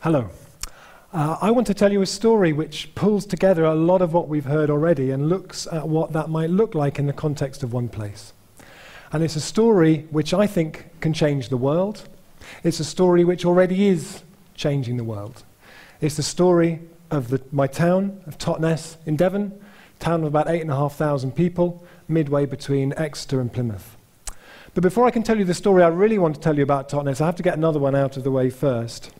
Hello. I want to tell you a story which pulls together a lot of what we've heard already and looks at what that might look like in the context of one place. And it's a story which I think can change the world. It's a story which already is changing the world. It's the story of my town, of Totnes in Devon, a town of about 8,500 people, midway between Exeter and Plymouth. But before I can tell you the story I really want to tell you about Totnes, I have to get another one out of the way first.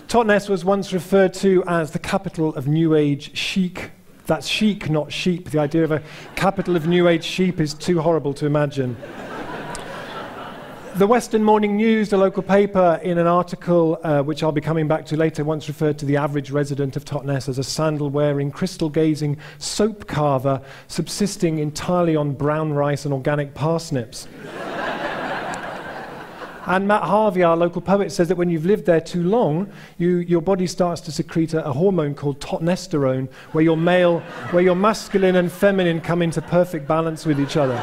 Totnes was once referred to as the capital of New Age chic. That's chic, not sheep. The idea of a capital of New Age sheep is too horrible to imagine. The Western Morning News, the local paper, in an article which I'll be coming back to later, once referred to the average resident of Totnes as a sandal-wearing, crystal-gazing soap carver subsisting entirely on brown rice and organic parsnips. And Matt Harvey, our local poet, says that when you've lived there too long, your body starts to secrete a hormone called totnesterone, where your masculine and feminine come into perfect balance with each other.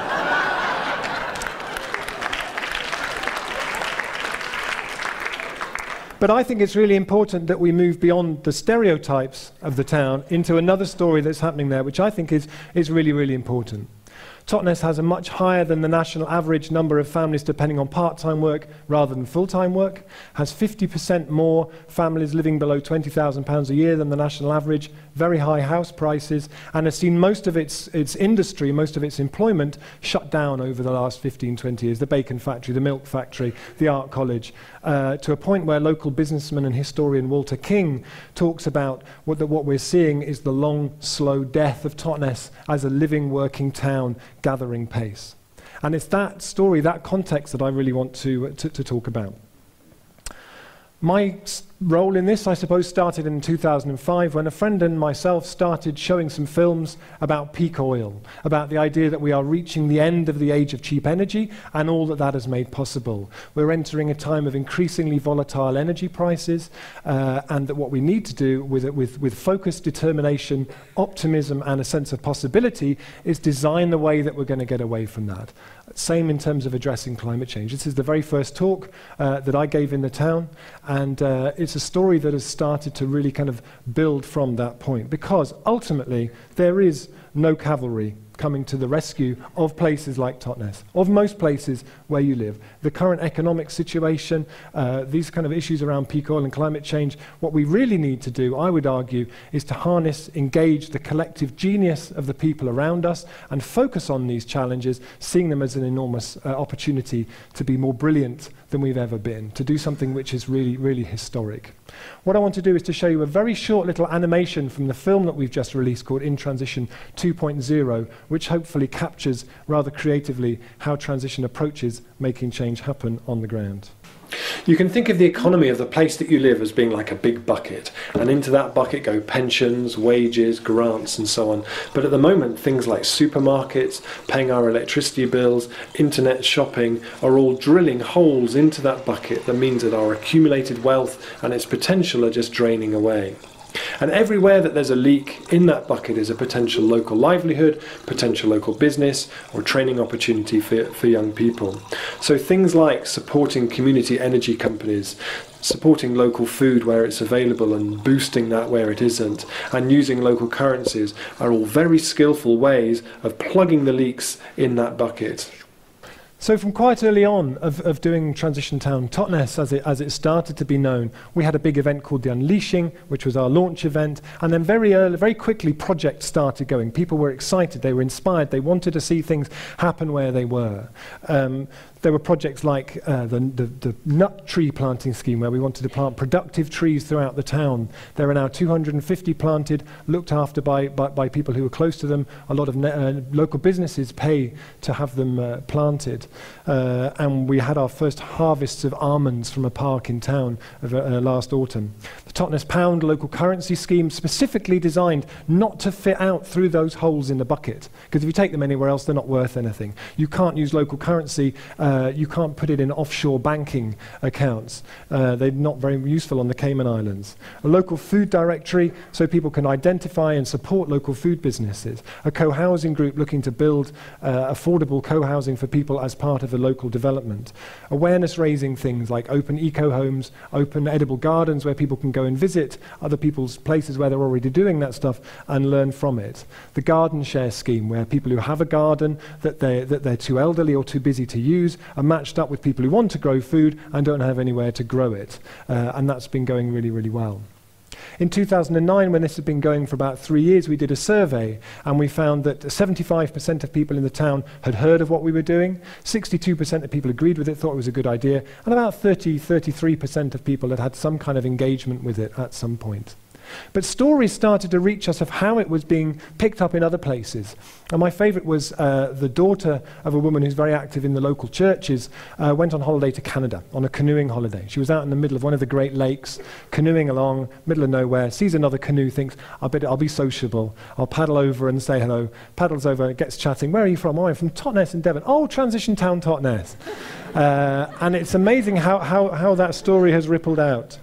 But I think it's really important that we move beyond the stereotypes of the town into another story that's happening there, which I think is really, really important. Totnes has a much higher than the national average number of families depending on part-time work rather than full-time work, has 50% more families living below £20,000 a year than the national average, very high house prices, and has seen most of its industry, most of its employment shut down over the last 15, 20 years, the bacon factory, the milk factory, the art college, to a point where local businessman and historian Walter King talks about what we're seeing is the long, slow death of Totnes as a living, working town gathering pace. And it's that story, that context that I really want to talk about. My role in this, I suppose, started in 2005 when a friend and myself started showing some films about peak oil, about the idea that we are reaching the end of the age of cheap energy and all that has made possible. We're entering a time of increasingly volatile energy prices, and that what we need to do with focus, determination, optimism and a sense of possibility is design the way that we're going to get away from that. Same in terms of addressing climate change. This is the very first talk that I gave in the town, and it's a story that has started to really kind of build from that point, because ultimately there is no cavalry coming to the rescue of places like Totnes, of most places where you live. The current economic situation, these kind of issues around peak oil and climate change, what we really need to do, I would argue, is to harness, engage the collective genius of the people around us and focus on these challenges, seeing them as an enormous opportunity to be more brilliant than we've ever been, to do something which is really, really historic. What I want to do is to show you a very short little animation from the film that we've just released called In Transition 2.0, which hopefully captures rather creatively how transition approaches making change happen on the ground. You can think of the economy of the place that you live as being like a big bucket, and into that bucket go pensions, wages, grants and so on. But at the moment things like supermarkets, paying our electricity bills, internet shopping are all drilling holes into that bucket that means that our accumulated wealth and its potential are just draining away. And everywhere that there's a leak in that bucket is a potential local livelihood, potential local business, or training opportunity for young people. So things like supporting community energy companies, supporting local food where it's available and boosting that where it isn't, and using local currencies are all very skillful ways of plugging the leaks in that bucket. So from quite early on of doing Transition Town Totnes, as it started to be known, we had a big event called The Unleashing, which was our launch event, and then very quickly projects started going. People were excited, they were inspired, they wanted to see things happen where they were. There were projects like the nut tree planting scheme, where we wanted to plant productive trees throughout the town. There are now 250 planted, looked after by people who are close to them. A lot of local businesses pay to have them planted. and we had our first harvests of almonds from a park in town last autumn. The Totnes pound local currency scheme specifically designed not to fit out through those holes in the bucket, because if you take them anywhere else, they're not worth anything. You can't use local currency, you can't put it in offshore banking accounts. They're not very useful on the Cayman Islands. A local food directory so people can identify and support local food businesses. A co-housing group looking to build affordable co-housing for people as part of a local development. Awareness raising things like open eco-homes, open edible gardens where people can go and visit other people's places where they're already doing that stuff and learn from it. The garden share scheme where people who have a garden that they're too elderly or too busy to use are matched up with people who want to grow food and don't have anywhere to grow it. And that's been going really, really well. In 2009, when this had been going for about 3 years, we did a survey and we found that 75% of people in the town had heard of what we were doing, 62% of people agreed with it, thought it was a good idea, and about 33% of people had had some kind of engagement with it at some point. But stories started to reach us of how it was being picked up in other places. And my favourite was the daughter of a woman who's very active in the local churches, went on holiday to Canada, on a canoeing holiday. She was out in the middle of one of the Great Lakes, canoeing along, middle of nowhere, sees another canoe, thinks, I'll be sociable, I'll paddle over and say hello, paddles over, gets chatting, where are you from? Oh, I'm from Totnes in Devon. Oh, transition town Totnes. And it's amazing how that story has rippled out.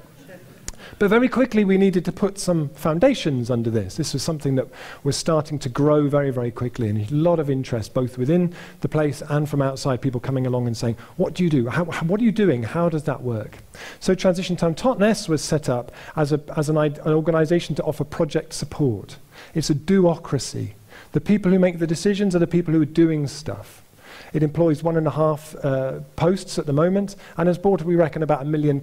But very quickly we needed to put some foundations under this. This was something that was starting to grow very, very quickly, and a lot of interest both within the place and from outside, people coming along and saying, what do you do? What are you doing? How does that work? So Transition Town Totnes was set up as an organisation to offer project support. It's a do-ocracy. The people who make the decisions are the people who are doing stuff. It employs 1.5 posts at the moment and has brought, we reckon, about £1 million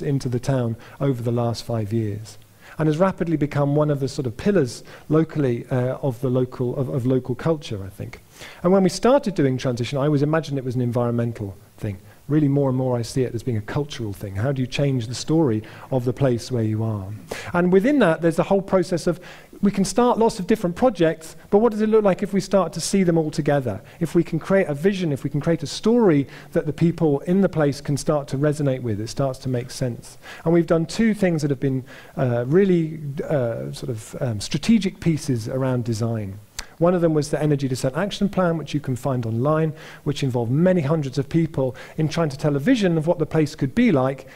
into the town over the last 5 years, and has rapidly become one of the sort of pillars locally of local culture, I think. And when we started doing transition, I always imagined it was an environmental thing. Really, more and more I see it as being a cultural thing. How do you change the story of the place where you are? And within that, there's the whole process of, we can start lots of different projects, but what does it look like if we start to see them all together? If we can create a vision, if we can create a story that the people in the place can start to resonate with, it starts to make sense. And we've done 2 things that have been really strategic pieces around design. One of them was the Energy Descent Action Plan, which you can find online, which involved many hundreds of people in trying to tell a vision of what the place could be like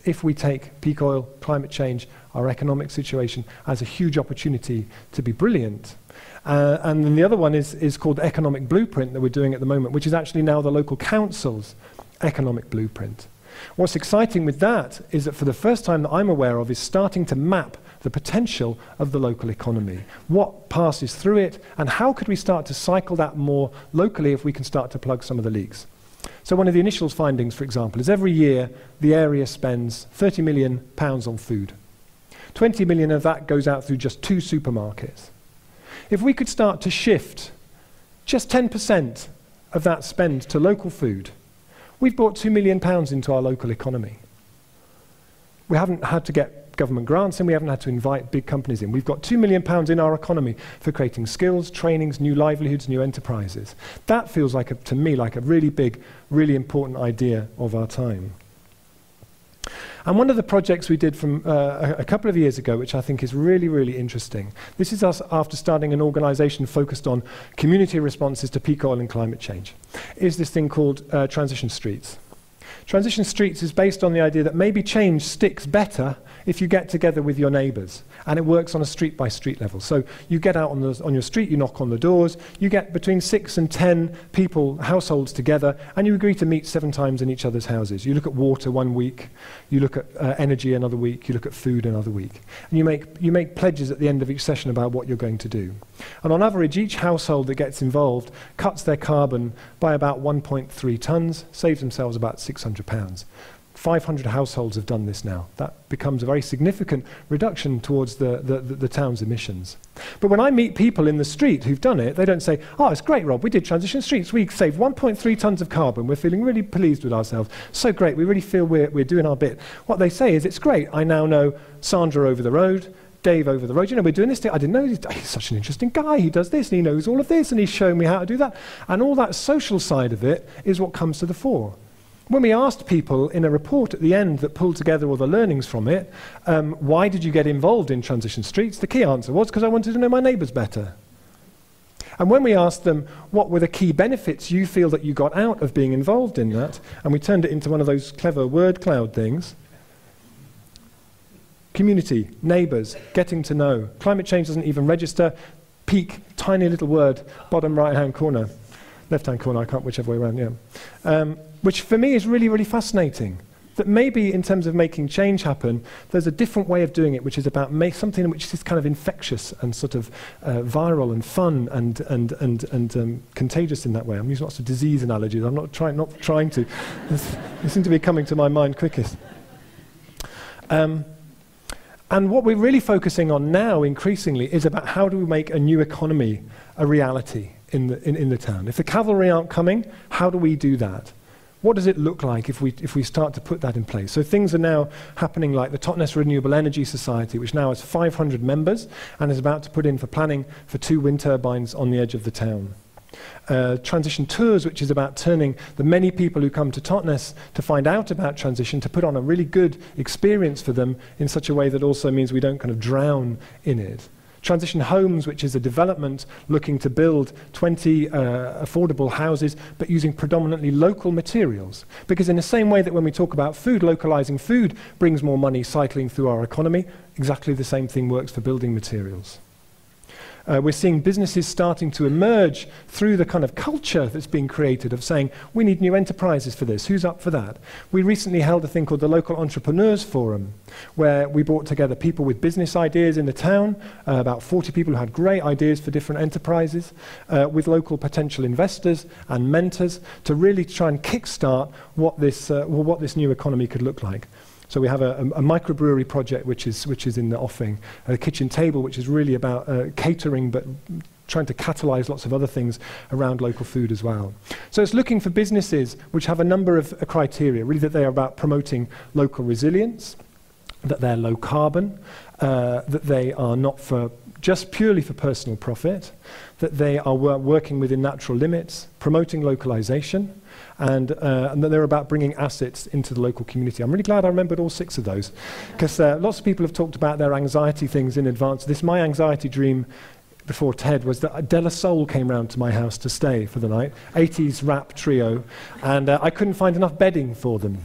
if we take peak oil, climate change, our economic situation as a huge opportunity to be brilliant. And then the other one is called the Economic Blueprint that we're doing at the moment, which is actually now the local council's economic blueprint. What's exciting with that is that for the first time that I'm aware of is starting to map the potential of the local economy. What passes through it, and how could we start to cycle that more locally if we can start to plug some of the leaks? So one of the initial findings, for example, is every year the area spends £30 million on food. 20 million of that goes out through just 2 supermarkets. If we could start to shift just 10% of that spend to local food, we've brought £2 million into our local economy. We haven't had to get government grants and we haven't had to invite big companies in. We've got £2 million in our economy for creating skills, trainings, new livelihoods, new enterprises. That feels like, to me, like a really big, really important idea of our time. And one of the projects we did from a couple of years ago, which I think is really, really interesting, this is us after starting an organisation focused on community responses to peak oil and climate change, is this thing called Transition Streets. Transition Streets is based on the idea that maybe change sticks better if you get together with your neighbours, and it works on a street-by-street level. So you get out on your street, you knock on the doors, you get between 6 and 10 people, households together, and you agree to meet 7 times in each other's houses. You look at water one week, you look at energy another week, you look at food another week. And you make pledges at the end of each session about what you're going to do. And on average, each household that gets involved cuts their carbon by about 1.3 tonnes, saves themselves about £600. 500 households have done this now. That becomes a very significant reduction towards the town's emissions. But when I meet people in the street who've done it, they don't say, oh, it's great, Rob, we did Transition Streets, we saved 1.3 tonnes of carbon, we're feeling really pleased with ourselves, so great, we really feel we're doing our bit. What they say is, it's great, I now know Sandra over the road, Dave over the road, you know, we're doing this thing. I didn't know, he's such an interesting guy. He does this, and he knows all of this, and he's showing me how to do that. And all that social side of it is what comes to the fore. When we asked people in a report at the end that pulled together all the learnings from it, why did you get involved in transition streets? The key answer was, because I wanted to know my neighbours better. And when we asked them, what were the key benefits you feel that you got out of being involved in that, and we turned it into one of those clever word cloud things, community, neighbours, getting to know. Climate change doesn't even register. Peak, tiny little word, bottom right-hand corner. Left-hand corner, I can't, whichever way around, yeah. Which for me is really, really fascinating. That maybe in terms of making change happen, there's a different way of doing it, which is about something which is kind of infectious and sort of viral and fun and contagious in that way. I'm using lots of disease analogies. I'm not trying to. They seem to be coming to my mind quickest. And what we're really focusing on now, increasingly, is about how do we make a new economy a reality in the town. If the cavalry aren't coming, how do we do that? What does it look like if we start to put that in place? So things are now happening like the Totnes Renewable Energy Society, which now has 500 members and is about to put in for planning for 2 wind turbines on the edge of the town. Transition Tours, which is about turning the many people who come to Totnes to find out about transition, to put on a really good experience for them in such a way that also means we don't kind of drown in it. Transition Homes, which is a development looking to build 20 affordable houses, but using predominantly local materials. Because in the same way that when we talk about food, localizing food brings more money cycling through our economy, exactly the same thing works for building materials. We're seeing businesses starting to emerge through the kind of culture that's being created of saying, we need new enterprises for this, who's up for that? We recently held a thing called the Local Entrepreneurs Forum, where we brought together people with business ideas in the town, about 40 people who had great ideas for different enterprises, with local potential investors and mentors to really try and kickstart what this new economy could look like. So we have a microbrewery project which is in the offing, a kitchen table which is really about catering but trying to catalyse lots of other things around local food as well. So it's looking for businesses which have a number of criteria, really that they are about promoting local resilience, that they're low carbon, that they are not just purely for personal profit, that they are working within natural limits, promoting localization, and that they're about bringing assets into the local community. I'm really glad I remembered all 6 of those, because lots of people have talked about their anxiety things in advance. My anxiety dream before TED was that De La Soul came round to my house to stay for the night, 80s rap trio, and I couldn't find enough bedding for them.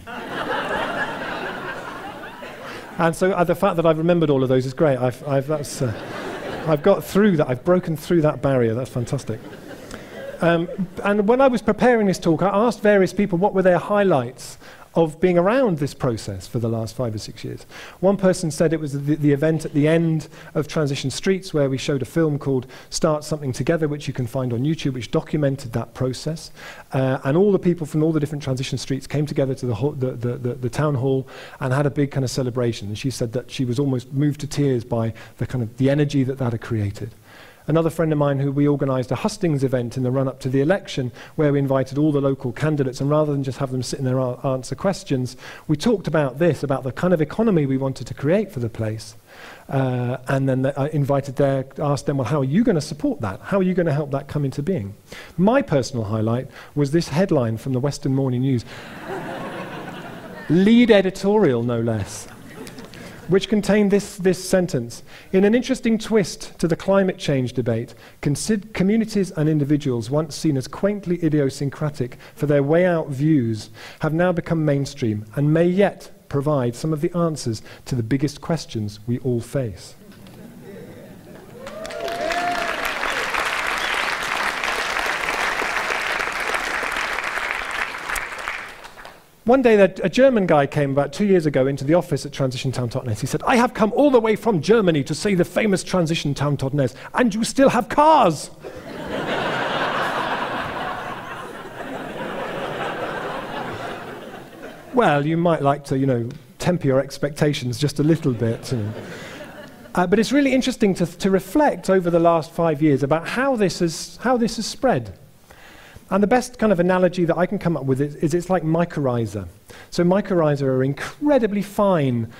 And so the fact that I've remembered all of those is great. I've got through that. I've broken through that barrier. That's fantastic. And when I was preparing this talk, I asked various people what were their highlights of being around this process for the last 5 or 6 years. One person said it was the event at the end of Transition Streets where we showed a film called Start Something Together, which you can find on YouTube, which documented that process. And all the people from all the different transition streets came together to the town hall and had a big kind of celebration. And she said that she was almost moved to tears by the energy that had created. Another friend of mine, who we organised a hustings event in the run-up to the election where we invited all the local candidates, and rather than just have them sit in there and answer questions, we talked about about the kind of economy we wanted to create for the place. And then I asked them, well, how are you going to support that? How are you going to help that come into being? My personal highlight was this headline from the Western Morning News. Lead editorial, no less, which contained this sentence. In an interesting twist to the climate change debate, communities and individuals once seen as quaintly idiosyncratic for their way-out views have now become mainstream and may yet provide some of the answers to the biggest questions we all face. One day, a German guy came about 2 years ago into the office at Transition Town Totnes. He said, I have come all the way from Germany to see the famous Transition Town Totnes, and you still have cars! Well, you might like to, temper your expectations just a little bit. But it's really interesting to reflect over the last 5 years about how this has spread. And the best kind of analogy that I can come up with is it's like mycorrhiza. So mycorrhiza are incredibly fine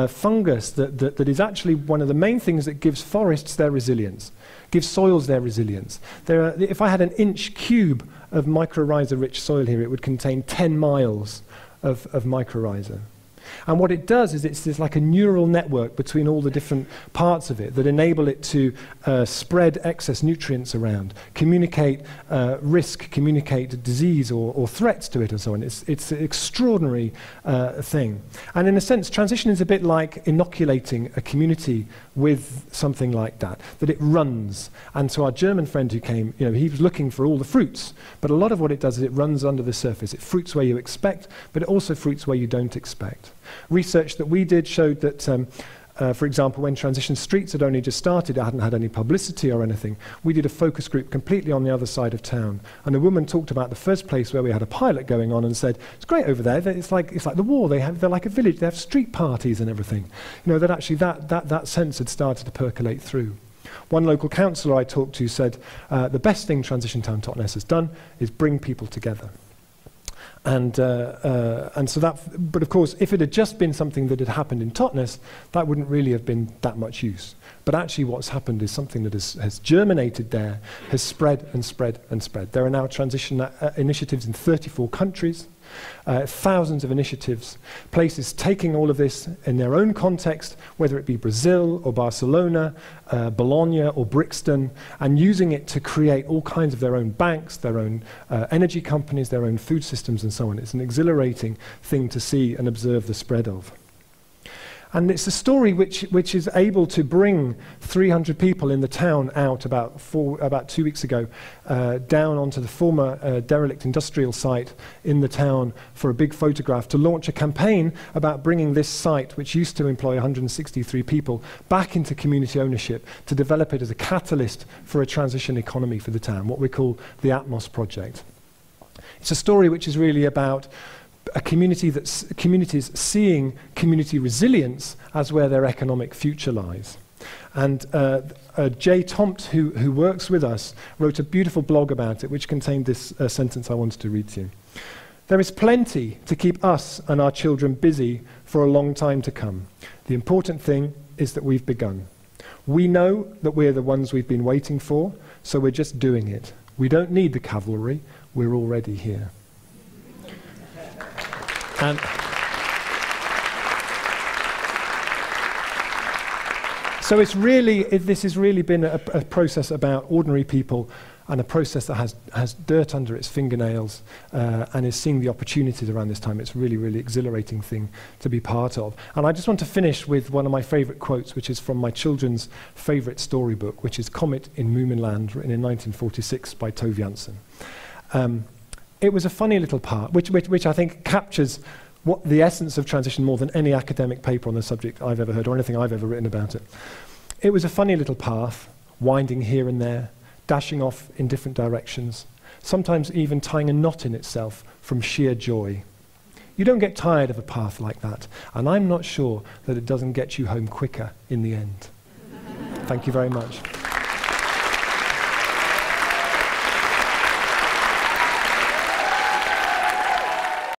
fungus that is actually one of the main things that gives forests their resilience, gives soils their resilience. If I had an inch cube of mycorrhiza-rich soil here, it would contain 10 miles of mycorrhiza. And what it does is it's like a neural network between all the different parts of it that enable it to spread excess nutrients around, communicate risk, communicate disease or threats to it and so on. It's an extraordinary thing. And in a sense, transition is a bit like inoculating a community with something like that it runs. And so our German friend who came, he was looking for all the fruits, but a lot of what it does is it runs under the surface. It fruits where you expect, but it also fruits where you don't expect. Research that we did showed that, for example, when Transition Streets had only just started, it hadn't had any publicity or anything, we did a focus group completely on the other side of town. And a woman talked about the first place where we had a pilot going on and said, it's great over there, it's like the war, they're like a village, they have street parties and everything. That actually that sense had started to percolate through. One local councillor I talked to said, the best thing Transition Town Totnes has done is bring people together. And so that, but of course, if it had just been something that had happened in Totnes, that wouldn't really have been that much use. But actually what's happened is something that has germinated there, has spread and spread and spread. There are now transition initiatives in 34 countries, thousands of initiatives, places taking all of this in their own context, whether it be Brazil or Barcelona, Bologna or Brixton, and using it to create all kinds of their own banks, their own energy companies, their own food systems and so on. It's an exhilarating thing to see and observe the spread of. And it's a story which is able to bring 300 people in the town out about 2 weeks ago, down onto the former derelict industrial site in the town for a big photograph to launch a campaign about bringing this site, which used to employ 163 people, back into community ownership to develop it as a catalyst for a transition economy for the town, what we call the Atmos project. It's a story which is really about a community communities seeing community resilience as where their economic future lies. And Jay Tompt, who works with us, wrote a beautiful blog about it, which contained this sentence I wanted to read to you. There is plenty to keep us and our children busy for a long time to come. The important thing is that we've begun. We know that we're the ones we've been waiting for, so we're just doing it. We don't need the cavalry, we're already here. And so this has really been a process about ordinary people, and a process that has dirt under its fingernails and is seeing the opportunities around this time. It's a really, really exhilarating thing to be part of. And I just want to finish with one of my favorite quotes, which is from my children's favorite storybook, which is Comet in Moominland, written in 1946 by Tove Jansson. It was a funny little part, which I think captures what the essence of transition more than any academic paper on the subject I've ever heard or anything I've ever written about it. It was a funny little path, winding here and there, dashing off in different directions, sometimes even tying a knot in itself from sheer joy. You don't get tired of a path like that, and I'm not sure that it doesn't get you home quicker in the end. Thank you very much.